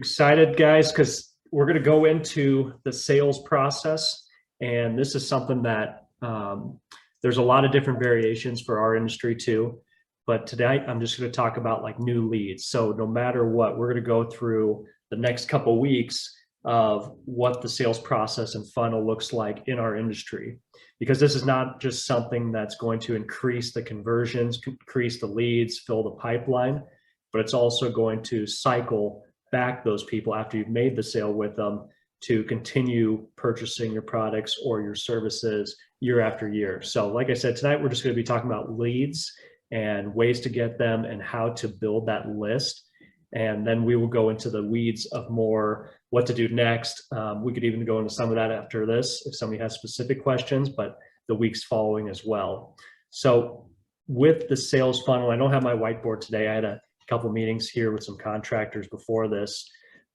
Excited, guys, because we're going to go into the sales process. And this is something that there's a lot of different variations for our industry too. But today I'm just going to talk about like new leads. So no matter what, we're going to go through the next couple weeks of what the sales process and funnel looks like in our industry, because this is not just something that's going to increase the conversions, increase the leads, fill the pipeline, but it's also going to cycle back those people after you've made the sale with them to continue purchasing your products or your services year after year. So like I said, tonight we're just going to be talking about leads and ways to get them and how to build that list. And then we will go into the weeds of more what to do next. We could even go into some of that after this if somebody has specific questions, but the weeks following as well. So with the sales funnel, I don't have my whiteboard today. I had a couple meetings here with some contractors before this,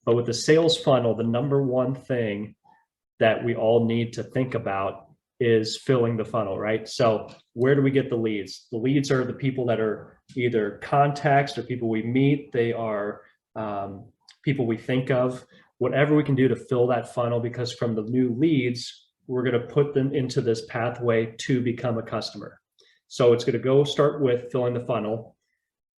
but with the sales funnel, the number one thing that we all need to think about is filling the funnel, right? So where do we get the leads? The leads are the people that are either contacts or people we meet. They are people we think of, whatever we can do to fill that funnel, because from the new leads, we're going to put them into this pathway to become a customer. So it's going to go start with filling the funnel.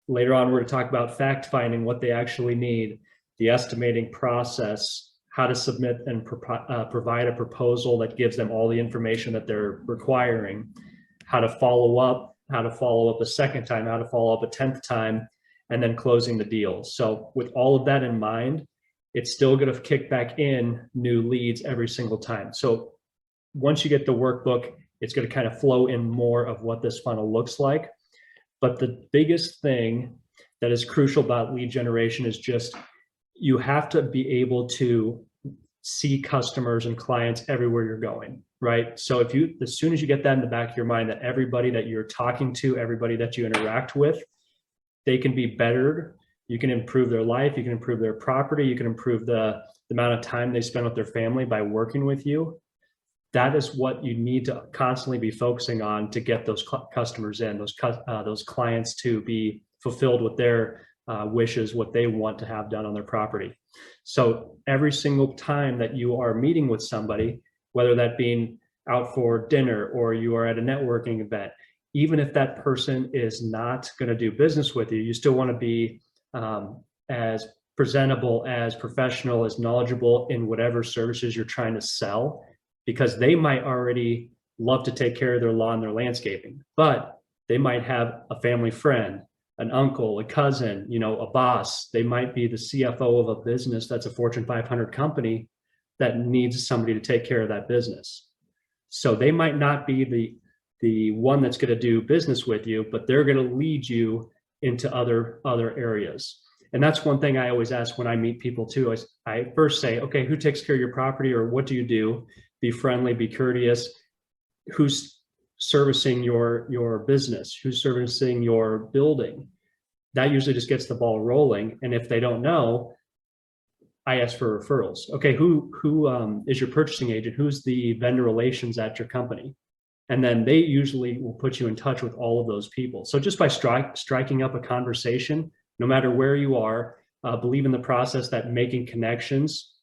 Later on, we're going to talk about fact finding, what they actually need, the estimating process, how to submit and provide a proposal that gives them all the information that they're requiring, how to follow up a second time, how to follow up a 10th time, and then closing the deal. So with all of that in mind, it's still going to kick back in new leads every single time. So once you get the workbook, it's going to kind of flow in more of what this funnel looks like. But the biggest thing that is crucial about lead generation is just you have to be able to see customers and clients everywhere you're going, right? So if you, as soon as you get that in the back of your mind, that everybody that you're talking to, everybody that you interact with, they can be bettered. You can improve their life. You can improve their property. You can improve the amount of time they spend with their family by working with you. That is what you need to constantly be focusing on to get those customers in, those clients to be fulfilled with their wishes, what they want to have done on their property. So every single time that you are meeting with somebody, whether that being out for dinner or you are at a networking event, even if that person is not going to do business with you, you still want to be as presentable, as professional, as knowledgeable in whatever services you're trying to sell, because they might already love to take care of their lawn, their landscaping, but they might have a family friend, an uncle, a cousin, you know, a boss. They might be the CFO of a business that's a Fortune 500 company that needs somebody to take care of that business. So they might not be the one that's going to do business with you, but they're going to lead you into other areas. And that's one thing I always ask when I meet people too. I first say, okay, who takes care of your property, or what do you do? Be friendly, be courteous. Who's servicing your business? Who's servicing your building? That usually just gets the ball rolling. And if they don't know, I ask for referrals. Okay, who is your purchasing agent? Who's the vendor relations at your company? And then they usually will put you in touch with all of those people. So just by striking up a conversation, no matter where you are, believe in the process that making connections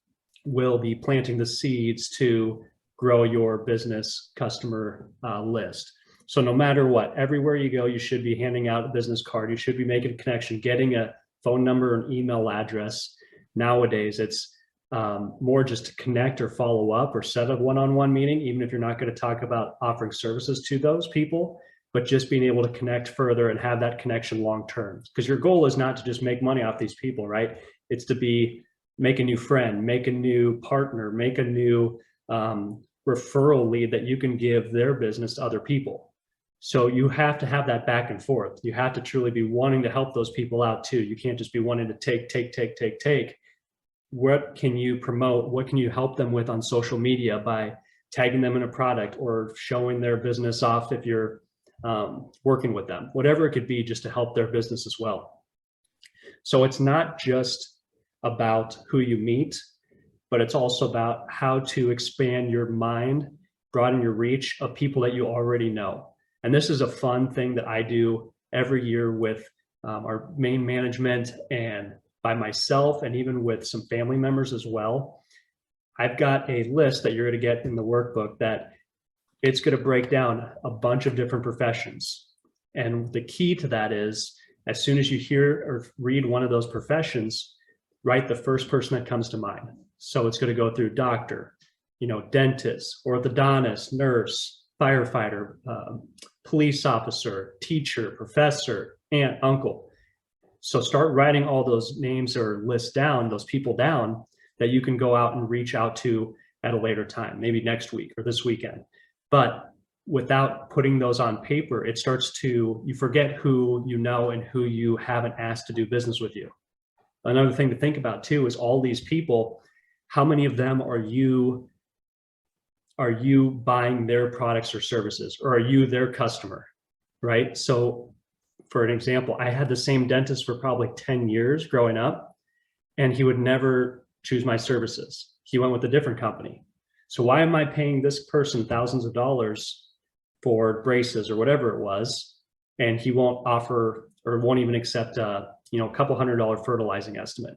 will be planting the seeds to grow your business customer list. So no matter what, everywhere you go, you should be handing out a business card. You should be making a connection, getting a phone number and email address. Nowadays, it's more just to connect or follow up or set a one-on-one meeting, even if you're not going to talk about offering services to those people, but just being able to connect further and have that connection long-term. Because your goal is not to just make money off these people, right? It's to make a new friend, make a new partner, make a new referral lead that you can give their business to other people. So you have to have that back and forth. You have to truly be wanting to help those people out too. You can't just be wanting to take. What can you promote? What can you help them with on social media by tagging them in a product or showing their business off if you're working with them? Whatever it could be, just to help their business as well. So it's not just about who you meet, but it's also about how to expand your mind, broaden your reach of people that you already know. And this is a fun thing that I do every year with our main management and by myself and even with some family members as well. I've got a list that you're going to get in the workbook that it's going to break down a bunch of different professions. And the key to that is, as soon as you hear or read one of those professions, write the first person that comes to mind. So it's going to go through doctor, dentist, orthodontist, nurse, firefighter, police officer, teacher, professor, aunt, uncle. So start writing all those names or lists down, those people down that you can go out and reach out to at a later time, maybe next week or this weekend. But without putting those on paper, it starts to, you forget who you know and who you haven't asked to do business with you. Another thing to think about too is all these people, how many of them are you buying their products or services, or are you their customer, right? So for an example, I had the same dentist for probably 10 years growing up, and he would never choose my services. He went with a different company. So why am I paying this person thousands of dollars for braces or whatever it was, and he won't offer or won't even accept a couple $100 fertilizing estimate?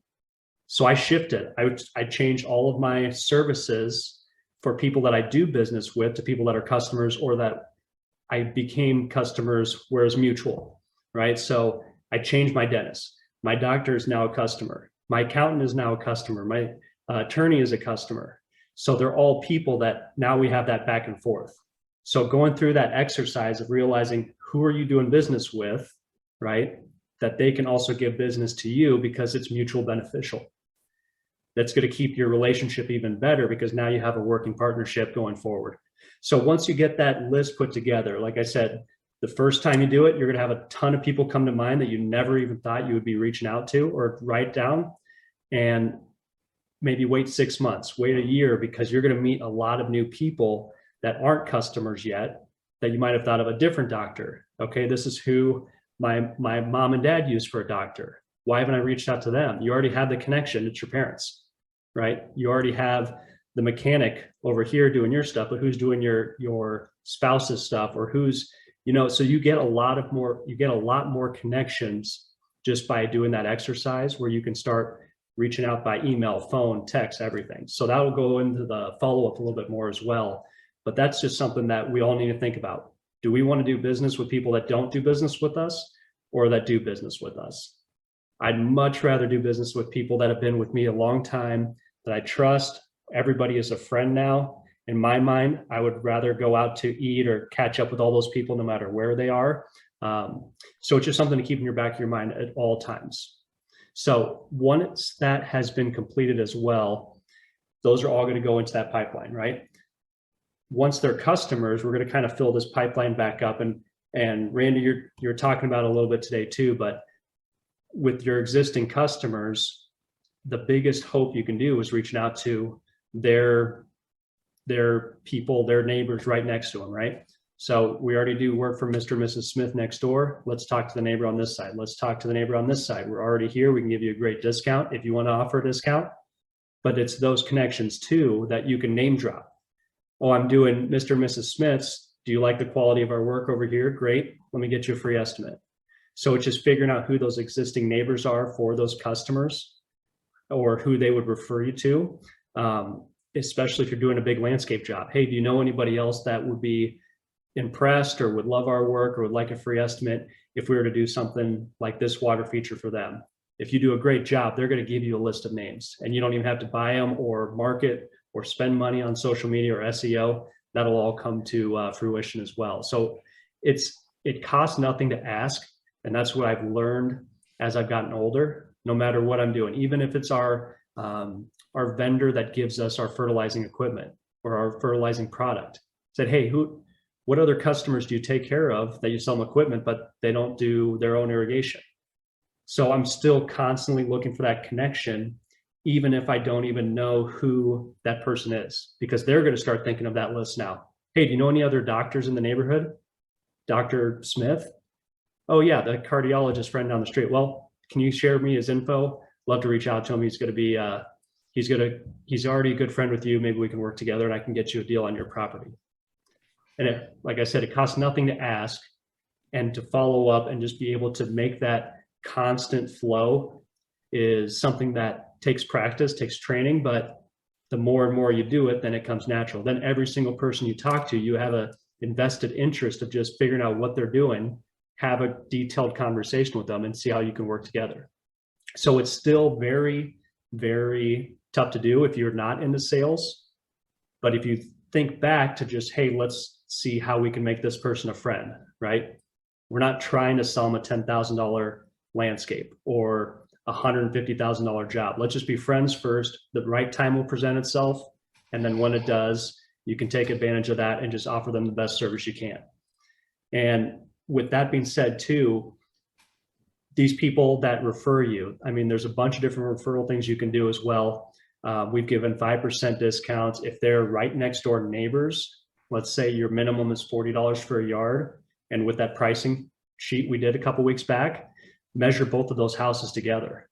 So I shifted. I changed all of my services for people that I do business with to people that are customers, or that I became customers where it's mutual, right? So I changed my dentist. My doctor is now a customer. My accountant is now a customer. My attorney is a customer. So they're all people that now we have that back and forth. So going through that exercise of realizing who are you doing business with, right? That they can also give business to you because it's mutual beneficial. That's going to keep your relationship even better because now you have a working partnership going forward. So once you get that list put together, like I said, the first time you do it, you're going to have a ton of people come to mind that you never even thought you would be reaching out to or write down. And maybe wait 6 months, wait a year, because you're going to meet a lot of new people that aren't customers yet that you might have thought of a different doctor. Okay, this is who my mom and dad use for a doctor. Why haven't I reached out to them? You already have the connection. It's your parents, right? You already have the mechanic over here doing your stuff, but who's doing your spouse's stuff, or who's, so you get a lot more connections just by doing that exercise, where you can start reaching out by email, phone, text, everything. So that will go into the follow-up a little bit more as well. But that's just something that we all need to think about. Do we want to do business with people that don't do business with us, or that do business with us? I'd much rather do business with people that have been with me a long time, that I trust. Everybody is a friend now. In my mind, I would rather go out to eat or catch up with all those people no matter where they are. So it's just something to keep in your back of your mind at all times. So once that has been completed as well, those are all going to go into that pipeline, right? Once they're customers, we're going to kind of fill this pipeline back up. And Randy, you're talking about it a little bit today too, but with your existing customers, the biggest hope you can do is reaching out to their people, their neighbors right next to them, right? So we already do work for Mr. and Mrs. Smith next door. Let's talk to the neighbor on this side. Let's talk to the neighbor on this side. We're already here. We can give you a great discount if you want to offer a discount. But it's those connections too that you can name drop. Oh, I'm doing Mr. and Mrs. Smith's. Do you like the quality of our work over here? Great. Let me get you a free estimate. So it's just figuring out who those existing neighbors are for those customers, or who they would refer you to, especially if you're doing a big landscape job. Hey, do you know anybody else that would be impressed or would love our work or would like a free estimate if we were to do something like this water feature for them? If you do a great job, they're going to give you a list of names, and you don't even have to buy them or market or spend money on social media or SEO. That'll all come to fruition as well. So it costs nothing to ask. And that's what I've learned as I've gotten older, no matter what I'm doing, even if it's our vendor that gives us our fertilizing equipment or our fertilizing product. Said, hey, what other customers do you take care of that you sell them equipment, but they don't do their own irrigation? So I'm still constantly looking for that connection, even if I don't even know who that person is, because they're going to start thinking of that list now. Hey, do you know any other doctors in the neighborhood? Dr. Smith? Oh yeah, the cardiologist friend down the street. Well, can you share me his info? Love to reach out to him. He's going to be, he's already a good friend with you. Maybe we can work together and I can get you a deal on your property. And like I said, it costs nothing to ask and to follow up and just be able to make that constant flow. is something that takes practice, takes training, but the more and more you do it, then it comes natural. Then every single person you talk to, you have a invested interest of just figuring out what they're doing, have a detailed conversation with them and see how you can work together. So it's still very, very tough to do if you're not into sales. But if you think back to just, hey, let's see how we can make this person a friend, right? We're not trying to sell them a $10,000 landscape or a $150,000 job. Let's just be friends first. The right time will present itself. And then when it does, you can take advantage of that and just offer them the best service you can. And with that being said too, these people that refer you, I mean, there's a bunch of different referral things you can do as well. We've given 5% discounts if they're right next door neighbors. Let's say your minimum is $40 for a yard. And with that pricing sheet we did a couple weeks back, measure both of those houses together,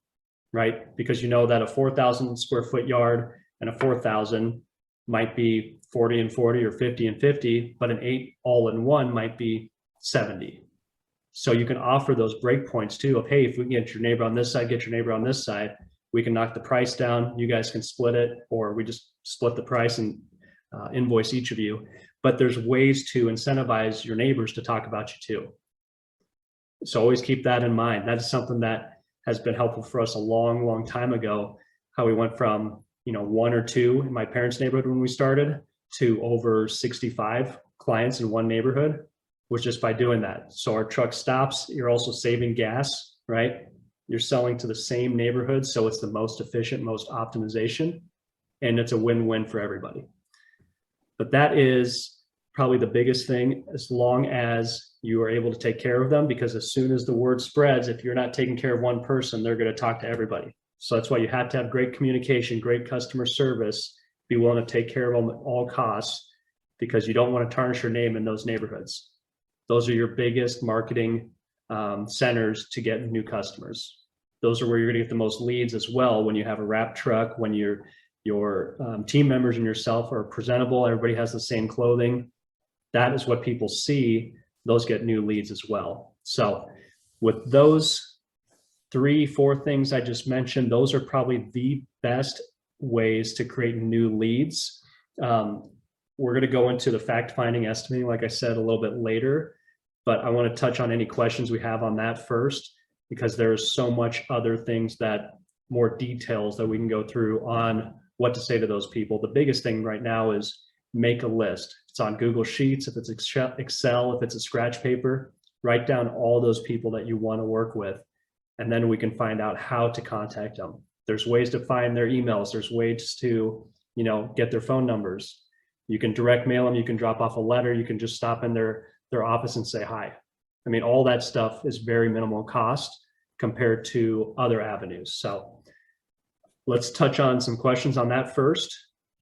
right? Because you know that a 4,000 square foot yard and a 4,000 might be 40 and 40 or 50 and 50, but an 8 all-in-one might be 70. So you can offer those breakpoints too of, hey, if we can get your neighbor on this side, get your neighbor on this side, we can knock the price down. You guys can split it, or we just split the price and invoice each of you. But there's ways to incentivize your neighbors to talk about you too. So always keep that in mind. That is something that has been helpful for us a long, long time ago, how we went from, 1 or 2 in my parents' neighborhood when we started to over 65 clients in one neighborhood, was just by doing that. So our truck stops, you're also saving gas, right? You're selling to the same neighborhood, so it's the most efficient, most optimization, and it's a win-win for everybody. But that is probably the biggest thing, as long as you are able to take care of them, because as soon as the word spreads, if you're not taking care of one person, they're going to talk to everybody. So that's why you have to have great communication, great customer service, be willing to take care of them at all costs, because you don't want to tarnish your name in those neighborhoods. Those are your biggest marketing centers to get new customers. Those are where you're going to get the most leads as well. When you have a wrap truck, when your team members and yourself are presentable, everybody has the same clothing. That is what people see. Those get new leads as well. So with those 3-4 things I just mentioned, those are probably the best ways to create new leads. We're going to go into the fact finding estimating, like I said, a little bit later, but I want to touch on any questions we have on that first, because there's so much other things that more details that we can go through on what to say to those people. The biggest thing right now is make a list. It's on Google Sheets, if it's Excel, if it's a scratch paper, write down all those people that you want to work with, and then we can find out how to contact them. There's ways to find their emails. There's ways to, get their phone numbers. You can direct mail them. You can drop off a letter. You can just stop in their office and say hi. I mean, all that stuff is very minimal cost compared to other avenues. So let's touch on some questions on that first.